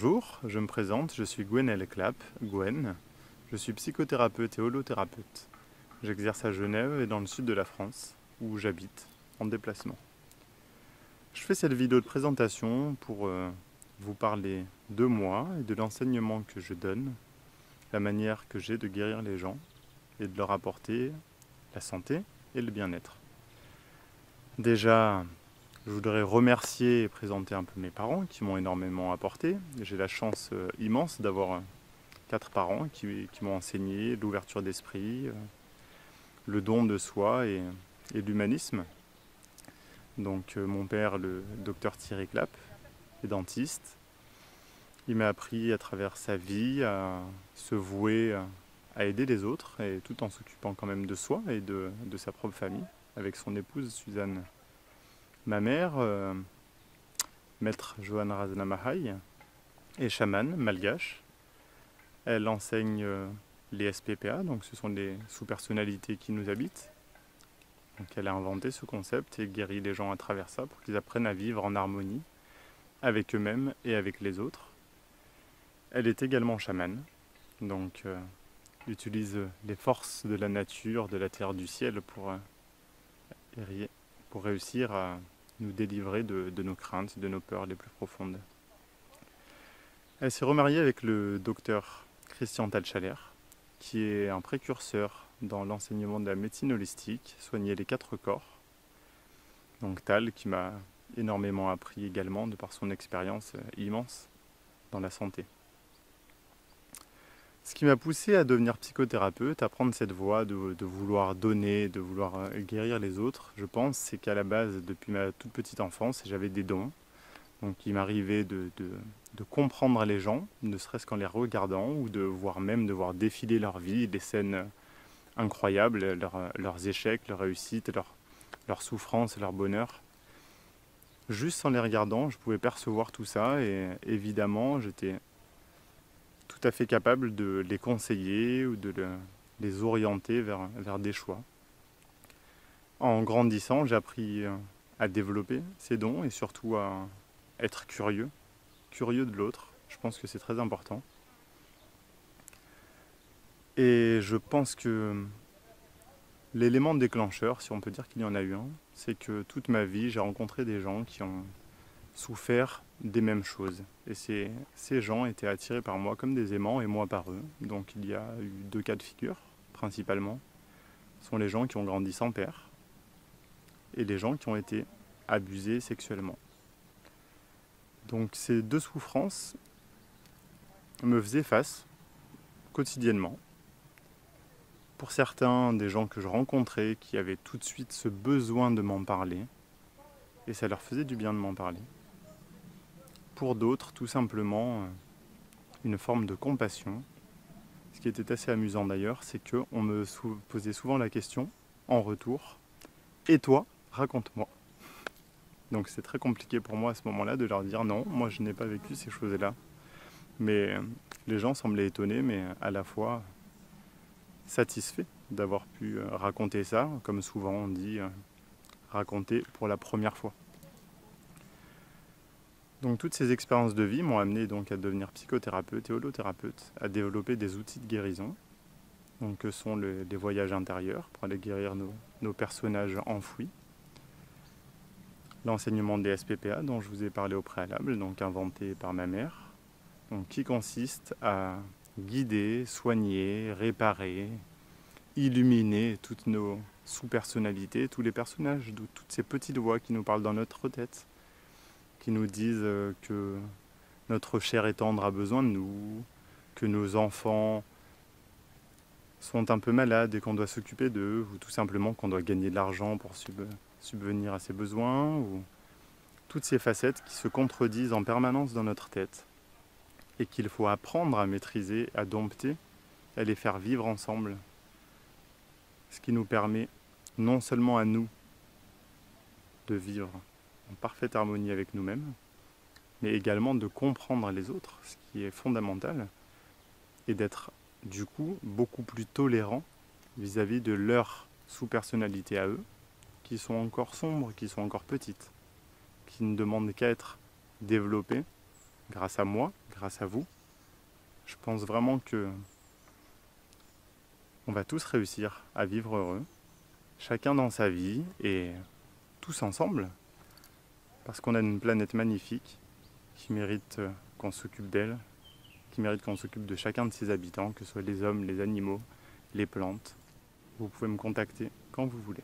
Bonjour, je me présente, je suis Gwenaël Clapp, Gwen. Je suis psychothérapeute et holothérapeute. J'exerce à Genève et dans le sud de la France, où j'habite, en déplacement. Je fais cette vidéo de présentation pour vous parler de moi et de l'enseignement que je donne, la manière que j'ai de guérir les gens et de leur apporter la santé et le bien-être. Déjà, je voudrais remercier et présenter un peu mes parents qui m'ont énormément apporté. J'ai la chance immense d'avoir 4 parents qui m'ont enseigné l'ouverture d'esprit, le don de soi et l'humanisme. Donc mon père, le docteur Thierry Clapp, est dentiste. Il m'a appris à travers sa vie à se vouer à aider les autres, et tout en s'occupant quand même de soi et de sa propre famille, avec son épouse Suzanne. Ma mère, maître Johanna Razanamahai, est chamane malgache. Elle enseigne les SPPA, donc ce sont les sous-personnalités qui nous habitent. Donc elle a inventé ce concept et guérit les gens à travers ça pour qu'ils apprennent à vivre en harmonie avec eux-mêmes et avec les autres. Elle est également chamane, donc utilise les forces de la nature, de la terre, du ciel pour réussir à nous délivrer de nos craintes, de nos peurs les plus profondes. Elle s'est remariée avec le docteur Christian Talchaler, qui est un précurseur dans l'enseignement de la médecine holistique, soigner les 4 corps. Donc Tal, qui m'a énormément appris également de par son expérience immense dans la santé. Ce qui m'a poussé à devenir psychothérapeute, à prendre cette voie de vouloir donner, de vouloir guérir les autres, je pense, c'est qu'à la base, depuis ma toute petite enfance, j'avais des dons. Donc il m'arrivait de comprendre les gens, ne serait-ce qu'en les regardant, ou de voir défiler leur vie, des scènes incroyables, leurs échecs, leurs réussites, leurs souffrances, leur bonheur. Juste en les regardant, je pouvais percevoir tout ça, et évidemment, j'étais tout à fait capable de les conseiller ou de les orienter vers des choix. En grandissant, j'ai appris à développer ces dons et surtout à être curieux de l'autre. Je pense que c'est très important. Et je pense que l'élément déclencheur, si on peut dire qu'il y en a eu un, c'est que toute ma vie, j'ai rencontré des gens qui ont souffert des mêmes choses. Et ces gens étaient attirés par moi comme des aimants et moi par eux. Donc il y a eu 2 cas de figure, principalement. Ce sont les gens qui ont grandi sans père et les gens qui ont été abusés sexuellement. Donc ces 2 souffrances me faisaient face quotidiennement. Pour certains, des gens que je rencontrais qui avaient tout de suite ce besoin de m'en parler, et ça leur faisait du bien de m'en parler. Pour d'autres, tout simplement, une forme de compassion. Ce qui était assez amusant d'ailleurs, c'est qu'on me posait souvent la question, en retour, « Et toi, raconte-moi ». Donc c'est très compliqué pour moi à ce moment-là de leur dire « Non, moi je n'ai pas vécu ces choses-là ». Mais les gens semblaient étonnés, mais à la fois satisfaits d'avoir pu raconter ça, comme souvent on dit, raconter pour la première fois. Donc toutes ces expériences de vie m'ont amené donc à devenir psychothérapeute et holothérapeute, à développer des outils de guérison, donc que sont les voyages intérieurs pour aller guérir nos personnages enfouis, l'enseignement des SPPA dont je vous ai parlé au préalable, donc inventé par ma mère, donc qui consiste à guider, soigner, réparer, illuminer toutes nos sous-personnalités, tous les personnages, toutes ces petites voix qui nous parlent dans notre tête, qui nous disent que notre chair et tendre a besoin de nous, que nos enfants sont un peu malades et qu'on doit s'occuper d'eux, ou tout simplement qu'on doit gagner de l'argent pour subvenir à ses besoins, ou toutes ces facettes qui se contredisent en permanence dans notre tête et qu'il faut apprendre à maîtriser, à dompter, à les faire vivre ensemble. Ce qui nous permet non seulement à nous de vivre en parfaite harmonie avec nous-mêmes, mais également de comprendre les autres, ce qui est fondamental, et d'être du coup beaucoup plus tolérant vis-à-vis de leur sous-personnalité à eux, qui sont encore sombres, qui sont encore petites, qui ne demandent qu'à être développées grâce à moi, grâce à vous. Je pense vraiment que on va tous réussir à vivre heureux, chacun dans sa vie et tous ensemble, parce qu'on a une planète magnifique qui mérite qu'on s'occupe d'elle, qui mérite qu'on s'occupe de chacun de ses habitants, que ce soit les hommes, les animaux, les plantes. Vous pouvez me contacter quand vous voulez.